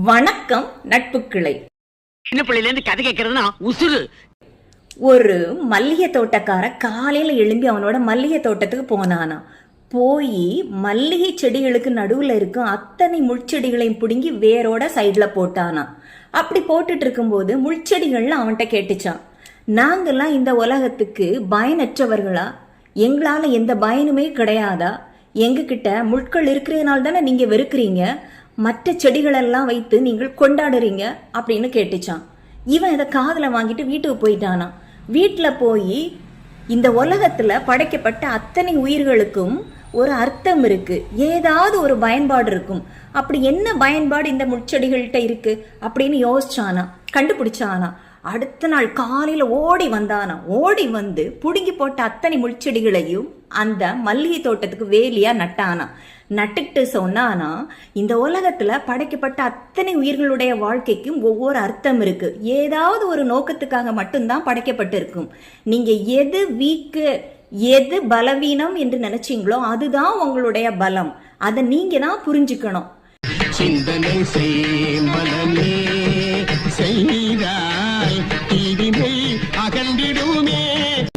வணக்கம் நட்புக்கிளை. சின்ன பிள்ளையில இருந்து கதை கேட்கறதுனா உசுறு. ஒரு மல்லிகை தோட்டக்கார காலையில எழும்பி அவனோட மல்லிகை தோட்டத்துக்கு போனானா. போய் மல்லிகை செடிகளுக்கு நடுவுல இருக்கும் அத்தனை முள்செடிகளையும் பிடுங்கி வேரோட சைட்ல போட்டானா. அப்படி போட்டுட்டு இருக்கும்போது முள்செடிகள்ல அவன்கிட்ட கேட்டுச்சான், நாங்கெல்லாம் இந்த உலகத்துக்கு பயனற்றவர்களா? எங்களால எந்த பயனுமே கிடையாதா? எங்ககிட்ட முட்கள் இருக்கிறதுனால தானே நீங்க வெறுக்கிறீங்க, மற்ற செடிகளெல்லாம் வைத்து நீங்கள் கொண்டாடுறீங்க அப்படின்னு கேட்டுச்சான். இவன் இதை காதுல வாங்கிட்டு வீட்டுக்கு போயிட்டானா. வீட்டுல போய் இந்த உலகத்துல படைக்கப்பட்ட அத்தனை உயிர்களுக்கும் ஒரு அர்த்தம் இருக்கு, ஏதாவது ஒரு பயன்பாடு இருக்கும். அப்படி என்ன பயன்பாடு இந்த முட்செடிகள்கிட்ட இருக்கு அப்படின்னு யோசிச்சானா, கண்டுபிடிச்சானா. அடுத்த நாள் காலையில ஓடி வந்தானா. ஓடி வந்து புடுங்கி போட்ட அத்தனை முள்செடிகளையும் அந்த மல்லிகை தோட்டத்துக்கு வேலியா நட்டானா. நட்டுட்டு சொன்னானா, இந்த உலகத்துல படைக்கப்பட்ட அத்தனை உயிர்களுடைய வாழ்க்கைக்கும் ஒவ்வொரு அர்த்தம் இருக்கு, ஏதாவது ஒரு நோக்கத்துக்காக மட்டும்தான் படைக்கப்பட்டிருக்கும். நீங்க எது வீக்கு எது பலவீனம் என்று நினைச்சீங்களோ அதுதான் உங்களுடைய பலம். அதை நீங்க தான் புரிஞ்சுக்கணும். சிந்தனை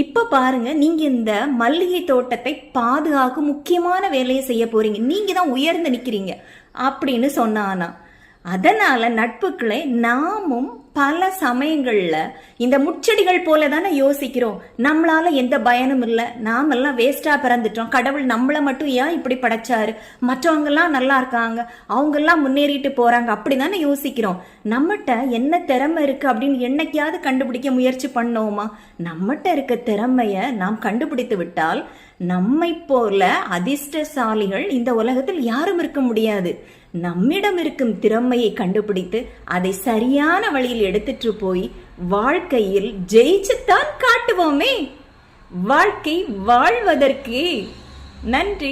இப்ப பாருங்க, நீங்க இந்த மல்லிகை தோட்டத்தை பாதுகாக்கும் முக்கியமான வேலையை செய்ய போறீங்க, நீங்க தான் உயர்ந்து நிக்கிறீங்க அப்படின்னு சொன்னானா. அதனால நட்புக்களை நாமும் பல சமயங்கள்ல இந்த முட்செடிகள் போல தானே யோசிக்கிறோம். நம்மளால எந்த பயனும் இல்லை, நாமெல்லாம் வேஸ்டா பிறந்துட்டோம், கடவுள் நம்மள மட்டும் ஏன் இப்படி படைச்சாரு, மற்றவங்க எல்லாம் நல்லா இருக்காங்க, அவங்க எல்லாம் முன்னேறிட்டு போறாங்க, அப்படிதானே யோசிக்கிறோம். நம்மகிட்ட என்ன திறமை இருக்கு அப்படின்னு என்னைக்காவது கண்டுபிடிக்க முயற்சி பண்ணோமா? நம்மகிட்ட இருக்க திறமைய நாம் கண்டுபிடித்து விட்டால் நம்மை போல அதிர்ஷ்டசாலிகள் இந்த உலகத்தில் யாரும் இருக்க முடியாது. நம்மிடம் இருக்கும் திறமையை கண்டுபிடித்து அதை சரியான வழியில் எடுத்துட்டு போய் வாழ்க்கையில் ஜெயிச்சுத்தான் காட்டுவோமே. வாழ்க்கை வாழ்வதற்கு. நன்றி.